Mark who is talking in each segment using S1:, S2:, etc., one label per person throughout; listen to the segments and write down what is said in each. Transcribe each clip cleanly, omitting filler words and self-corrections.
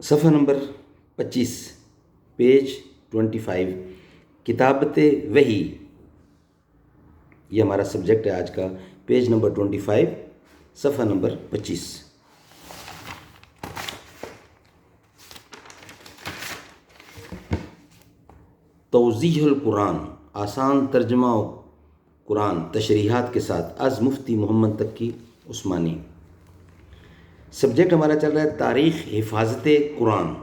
S1: صفحہ number 25 page 25 کتابت وحی، یہ ہمارا سبجیکٹ ہے آج کا۔ پیج نمبر 25 صفحہ نمبر 25۔ توضیح القرآن، آسان ترجمہ قرآن تشریحات کے ساتھ، از مفتی محمد تقی عثمانی۔ سبجیکٹ ہمارا چل رہا ہے تاریخ حفاظت قرآن،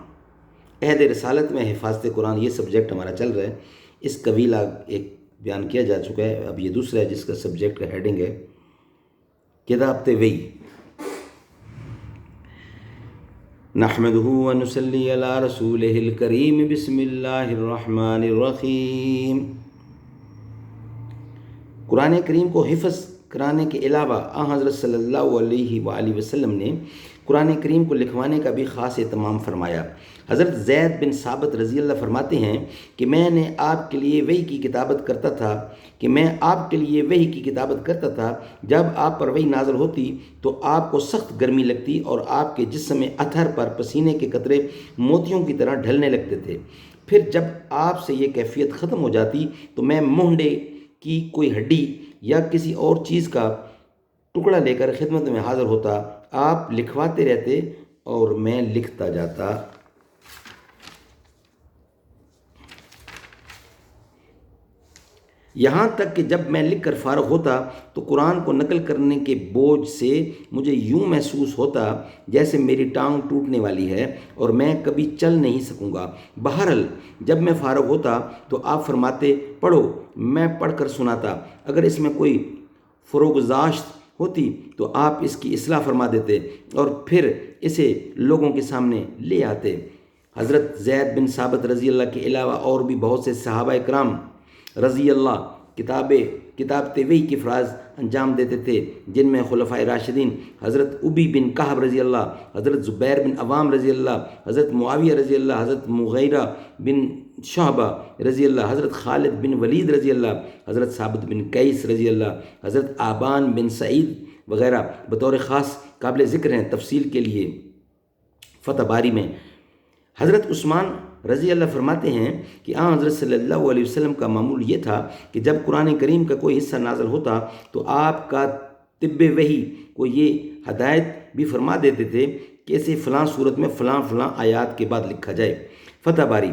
S1: عہد رسالت میں حفاظت قرآن، یہ سبجیکٹ ہمارا چل رہا ہے۔ اس قبیلہ ایک بیان کیا جا چکا ہے، اب یہ دوسرا ہے جس کا سبجیکٹ کا ہیڈنگ ہے کتابت وحی۔ نحمدہ ونصلی علی رسولہ الکریم، بسم اللہ الرحمن الرحیم۔ قرآن کریم کو حفظ کرانے کے علاوہ حضرت صلی اللہ علیہ وآلہ وسلم نے قرآن کریم کو لکھوانے کا بھی خاص اہتمام فرمایا۔ حضرت زید بن ثابت رضی اللہ فرماتے ہیں کہ میں آپ کے لیے وحی کی کتابت کرتا تھا جب آپ پر وحی نازل ہوتی تو آپ کو سخت گرمی لگتی اور آپ کے جسم میں اثر پر پسینے کے قطرے موتیوں کی طرح ڈھلنے لگتے تھے۔ پھر جب آپ سے یہ کیفیت ختم ہو جاتی تو میں مونڈے کی کوئی ہڈی یا کسی اور چیز کا ٹکڑا لے کر خدمت میں حاضر ہوتا، آپ لکھواتے رہتے اور میں لکھتا جاتا۔ یہاں تک کہ جب میں لکھ کر فارغ ہوتا تو قرآن کو نقل کرنے کے بوجھ سے مجھے یوں محسوس ہوتا جیسے میری ٹانگ ٹوٹنے والی ہے اور میں کبھی چل نہیں سکوں گا۔ بہرحال جب میں فارغ ہوتا تو آپ فرماتے پڑھو، میں پڑھ کر سناتا۔ اگر اس میں کوئی فروگزاشت ہوتی تو آپ اس کی اصلاح فرما دیتے اور پھر اسے لوگوں کے سامنے لے آتے۔ حضرت زید بن ثابت رضی اللہ کے علاوہ اور بھی بہت سے صحابہ کرام رضی اللہ کتابت وحی کے فرائض انجام دیتے تھے، جن میں خلفائے راشدین حضرت ابی بن کعب رضی اللہ، حضرت زبیر بن عوام رضی اللہ، حضرت معاویہ رضی اللہ، حضرت مغیرہ بن شعبہ رضی اللہ، حضرت خالد بن ولید رضی اللہ، حضرت ثابت بن قیس رضی اللہ، حضرت آبان بن سعید وغیرہ بطور خاص قابل ذکر ہیں۔ تفصیل کے لیے فتح باری میں حضرت عثمان رضی اللہ فرماتے ہیں کہ حضرت صلی اللہ علیہ وسلم کا معمول یہ تھا کہ جب قرآن کریم کا کوئی حصہ نازل ہوتا تو آپ کا طب وحی کو یہ ہدایت بھی فرما دیتے تھے کہ اسے فلاں صورت میں فلاں فلاں آیات کے بعد لکھا جائے۔ فتح باری۔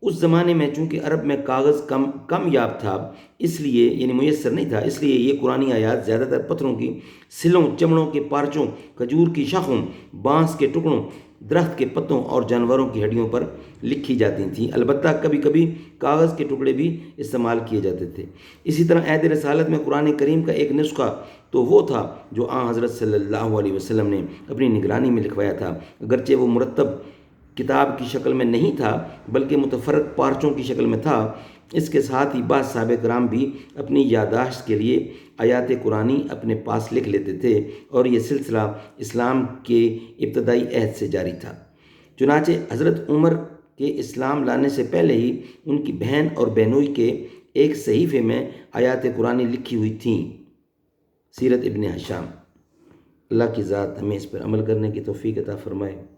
S1: اس زمانے میں چونکہ عرب میں کاغذ کم یاب تھا، اس لیے یعنی میسر نہیں تھا، اس لیے یہ قرآنی آیات زیادہ تر پتھروں کی سلوں، چمڑوں کے پارچوں، کھجور کی شاخوں، بانس کے ٹکڑوں، درخت کے پتوں اور جانوروں کی ہڈیوں پر لکھی جاتی تھیں۔ البتہ کبھی کبھی کاغذ کے ٹکڑے بھی استعمال کیے جاتے تھے۔ اسی طرح عہد رسالت میں قرآن کریم کا ایک نسخہ تو وہ تھا جو حضرت صلی اللہ علیہ وسلم نے اپنی نگرانی میں لکھوایا تھا، اگرچہ وہ مرتب کتاب کی شکل میں نہیں تھا بلکہ متفرق پارچوں کی شکل میں تھا۔ اس کے ساتھ ہی بعض صحابہ کرام بھی اپنی یادداشت کے لیے آیات قرآنی اپنے پاس لکھ لیتے تھے اور یہ سلسلہ اسلام کے ابتدائی عہد سے جاری تھا۔ چنانچہ حضرت عمر کے اسلام لانے سے پہلے ہی ان کی بہن اور بہنوئی کے ایک صحیفے میں آیات قرآنی لکھی ہوئی تھیں۔ سیرت ابن ہشام۔ اللہ کی ذات ہمیں اس پر عمل کرنے کی توفیق عطا فرمائے۔